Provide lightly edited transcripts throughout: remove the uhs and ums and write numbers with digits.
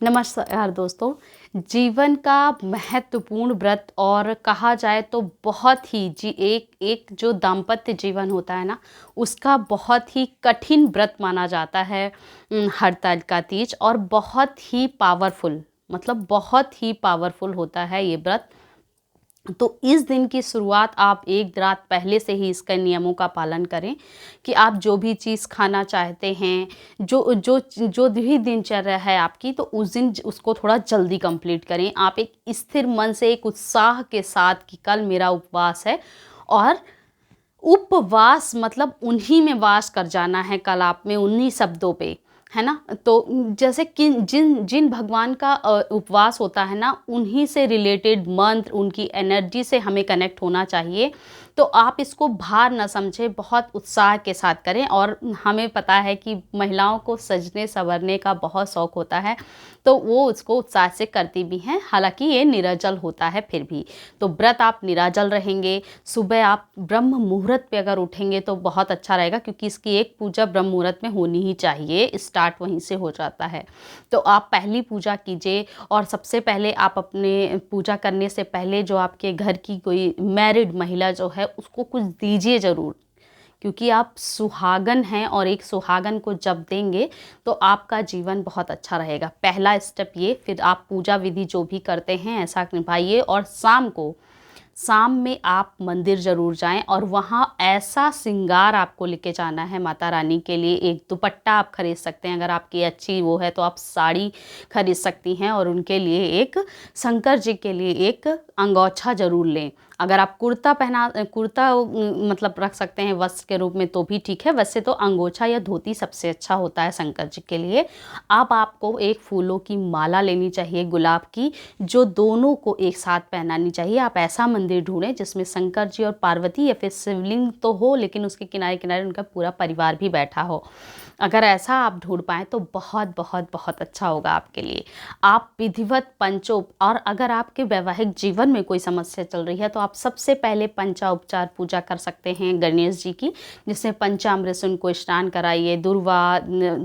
नमस्कार दोस्तों। जीवन का महत्वपूर्ण व्रत और कहा जाए तो बहुत ही जी एक एक जो दाम्पत्य जीवन होता है ना, उसका बहुत ही कठिन व्रत माना जाता है हरतालिका तीज। और बहुत ही पावरफुल, मतलब बहुत ही पावरफुल होता है ये व्रत। तो इस दिन की शुरुआत आप एक रात पहले से ही इसके नियमों का पालन करें कि आप जो भी चीज़ खाना चाहते हैं, जो जो जो भी दिनचर्या है आपकी, तो उस दिन उसको थोड़ा जल्दी कंप्लीट करें। आप एक स्थिर मन से, एक उत्साह के साथ कि कल मेरा उपवास है। और उपवास मतलब उन्हीं में वास कर जाना है कल आप में, उन्हीं शब्दों पे, है ना। तो जैसे कि जिन जिन भगवान का उपवास होता है ना, उन्हीं से रिलेटेड मंत्र, उनकी एनर्जी से हमें कनेक्ट होना चाहिए। तो आप इसको भार न समझें, बहुत उत्साह के साथ करें। और हमें पता है कि महिलाओं को सजने संवरने का बहुत शौक होता है, तो वो उसको उत्साह से करती भी हैं। हालांकि ये निराजल होता है फिर भी। तो व्रत आप निराजल रहेंगे। सुबह आप ब्रह्म मुहूर्त पे अगर उठेंगे तो बहुत अच्छा रहेगा, क्योंकि इसकी एक पूजा ब्रह्म मुहूर्त में होनी ही चाहिए, स्टार्ट वहीं से हो जाता है। तो आप पहली पूजा कीजिए। और सबसे पहले आप अपने पूजा करने से पहले जो आपके घर की कोई मैरिड महिला जो है, उसको कुछ दीजिए ज़रूर, क्योंकि आप सुहागन हैं। और एक सुहागन को जब देंगे तो आपका जीवन बहुत अच्छा रहेगा। पहला स्टेप ये। फिर आप पूजा विधि जो भी करते हैं ऐसा निभाइए। और शाम में आप मंदिर ज़रूर जाएं, और वहाँ ऐसा श्रृंगार आपको लेके जाना है माता रानी के लिए। एक दुपट्टा आप खरीद सकते हैं, अगर आपकी अच्छी वो है तो आप साड़ी खरीद सकती हैं। और उनके लिए एक, शंकर जी के लिए एक अंगोछा ज़रूर लें। अगर आप कुर्ता मतलब रख सकते हैं वस्त्र के रूप में तो भी ठीक है। वैसे तो अंगोछा या धोती सबसे अच्छा होता है शंकर जी के लिए। अब आपको एक फूलों की माला लेनी चाहिए, गुलाब की, जो दोनों को एक साथ पहनानी चाहिए। आप ऐसा मंदिर ढूंढें जिसमें शंकर जी और पार्वती, या फिर शिवलिंग तो हो लेकिन उसके किनारे किनारे उनका पूरा परिवार भी बैठा हो। अगर ऐसा आप ढूंढ पाएँ तो बहुत बहुत बहुत अच्छा होगा आपके लिए। आप विधिवत और अगर आपके वैवाहिक जीवन में कोई समस्या चल रही है तो आप सबसे पहले पंचाउपचार पूजा कर सकते हैं गणेश जी की, जिसमें पंचामृत से उनको स्नान कराइए, दूर्वा,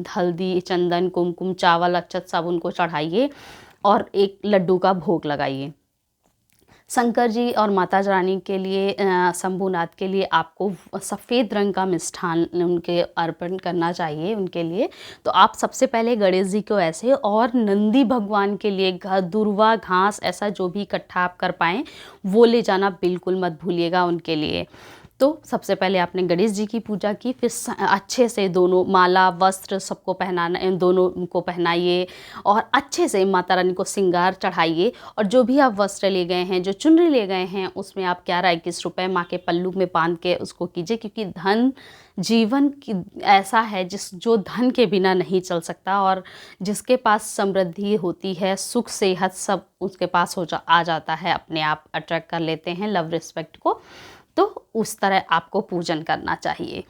हल्दी, चंदन, कुमकुम, चावल, अक्षत सब उनको चढ़ाइए और एक लड्डू का भोग लगाइए। शंकर जी और माता रानी के लिए, शंभुनाथ के लिए आपको सफ़ेद रंग का मिष्ठान उनके अर्पण करना चाहिए उनके लिए। तो आप सबसे पहले गणेश जी को ऐसे, और नंदी भगवान के लिए दूर्वा, घास, ऐसा जो भी इकट्ठा आप कर पाएँ वो ले जाना बिल्कुल मत भूलिएगा उनके लिए। तो सबसे पहले आपने गणेश जी की पूजा की, फिर अच्छे से दोनों माला, वस्त्र सबको पहनाना, दोनों को पहनाइए और अच्छे से माता रानी को श्रृंगार चढ़ाइए। और जो भी आप वस्त्र ले गए हैं, जो चुनरी ले गए हैं, उसमें आप 11-21 रुपये माँ के पल्लू में बांध के उसको कीजिए, क्योंकि धन जीवन की ऐसा है जो धन के बिना नहीं चल सकता। और जिसके पास समृद्धि होती है, सुख सेहत सब उसके पास आ जाता है, अपने आप अट्रैक्ट कर लेते हैं लव रिस्पेक्ट को। तो उस तरह आपको पूजन करना चाहिए।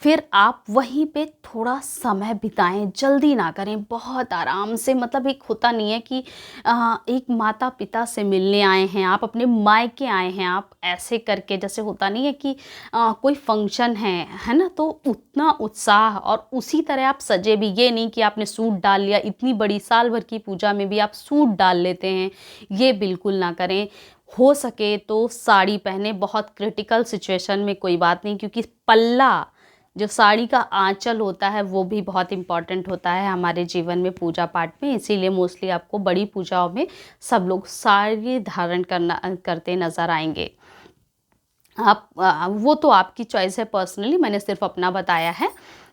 फिर आप वहीं पे थोड़ा समय बिताएं, जल्दी ना करें, बहुत आराम से। मतलब एक होता नहीं है कि एक माता पिता से मिलने आए हैं आप, अपने मायके आए हैं आप, ऐसे करके जैसे होता नहीं है कि कोई फंक्शन है ना, तो उतना उत्साह और उसी तरह आप सजे भी। ये नहीं कि आपने सूट डाल लिया, इतनी बड़ी साल भर की पूजा में भी आप सूट डाल लेते हैं, ये बिल्कुल ना करें। हो सके तो साड़ी पहने, बहुत क्रिटिकल सिचुएशन में कोई बात नहीं, क्योंकि पल्ला, जो साड़ी का आंचल होता है, वो भी बहुत इम्पॉर्टेंट होता है हमारे जीवन में, पूजा पाठ में। इसीलिए मोस्टली आपको बड़ी पूजाओं में सब लोग साड़ी धारण करते नज़र आएंगे। आप वो तो आपकी चॉइस है, पर्सनली मैंने सिर्फ अपना बताया है।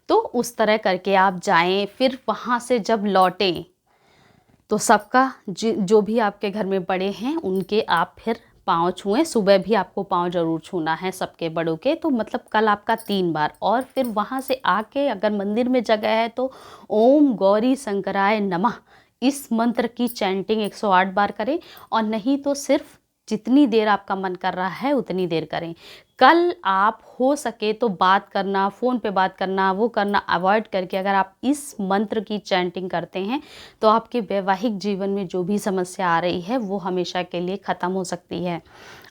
तो उस तरह करके आप जाएं। फिर वहाँ से जब लौटें तो सबका जो भी आपके घर में बड़े हैं उनके आप फिर पाँव छुएं। सुबह भी आपको पाँव ज़रूर छूना है सबके बड़ों के। तो मतलब कल आपका 3 बार। और फिर वहाँ से आके अगर मंदिर में जगह है तो ओम गौरी शंकराय नमः, इस मंत्र की चैंटिंग 108 बार करें। और नहीं तो सिर्फ जितनी देर आपका मन कर रहा है उतनी देर करें। कल आप हो सके तो बात करना, फ़ोन पे बात करना, वो करना अवॉइड करके अगर आप इस मंत्र की चैंटिंग करते हैं तो आपके वैवाहिक जीवन में जो भी समस्या आ रही है वो हमेशा के लिए ख़त्म हो सकती है।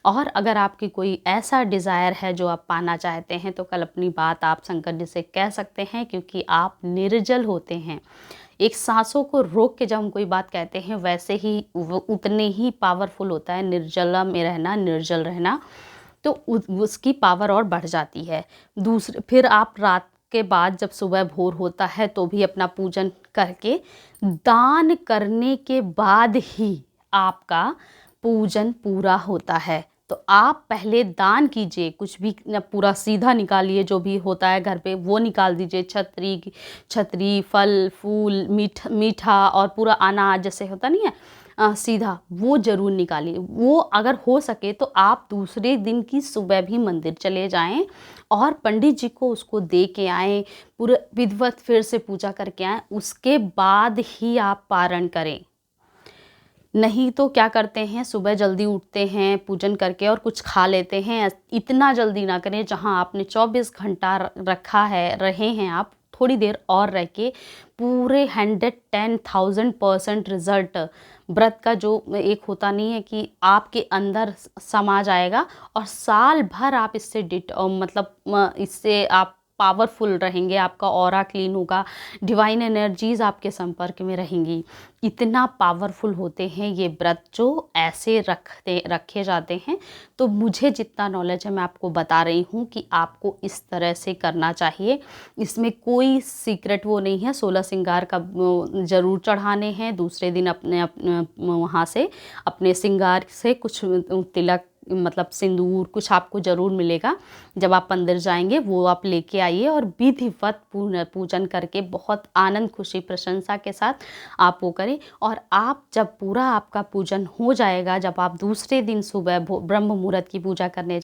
और अगर आपकी कोई ऐसा डिज़ायर है जो आप पाना चाहते हैं तो कल अपनी बात आप शंकर जी से कह सकते हैं, क्योंकि आप निर्जल होते हैं। एक सांसों को रोक के जब हम कोई बात कहते हैं, वैसे ही वो उतने ही पावरफुल होता है निर्जला में रहना, निर्जल रहना। तो उसकी पावर और बढ़ जाती है। दूसरे फिर आप रात के बाद जब सुबह भोर होता है तो भी अपना पूजन करके दान करने के बाद ही आपका पूजन पूरा होता है। तो आप पहले दान कीजिए, कुछ भी पूरा सीधा निकालिए, जो भी होता है घर पे वो निकाल दीजिए, छतरी, फल फूल, मीठा और पूरा अनाज जैसे होता नहीं है, सीधा वो ज़रूर निकालिए। वो अगर हो सके तो आप दूसरे दिन की सुबह भी मंदिर चले जाएं और पंडित जी को उसको दे के आएँ, पूरे विधिवत फिर से पूजा करके आएँ, उसके बाद ही आप पारण करें। नहीं तो क्या करते हैं, सुबह जल्दी उठते हैं पूजन करके और कुछ खा लेते हैं। इतना जल्दी ना करें, जहाँ आपने 24 घंटा रखा है, रहे हैं आप, थोड़ी देर और रह के पूरे 110,000% रिजल्ट व्रत का जो एक होता नहीं है कि आपके अंदर समा जाएगा और साल भर आप इससे मतलब इससे आप पावरफुल रहेंगे, आपका ऑरा क्लीन होगा, डिवाइन एनर्जीज आपके संपर्क में रहेंगी। इतना पावरफुल होते हैं ये व्रत जो ऐसे रखे जाते हैं। तो मुझे जितना नॉलेज है मैं आपको बता रही हूँ कि आपको इस तरह से करना चाहिए। इसमें कोई सीक्रेट वो नहीं है। 16 श्रृंगार का ज़रूर चढ़ाने हैं। दूसरे दिन अपने वहाँ से अपने श्रृंगार से कुछ तिलक मतलब सिंदूर कुछ आपको ज़रूर मिलेगा। जब आप मंदिर जाएंगे वो आप लेके आइए और विधिवत पूजन करके बहुत आनंद, खुशी, प्रशंसा के साथ आप वो करें। और आप जब पूरा आपका पूजन हो जाएगा, जब आप दूसरे दिन सुबह ब्रह्म मुहूर्त की पूजा करने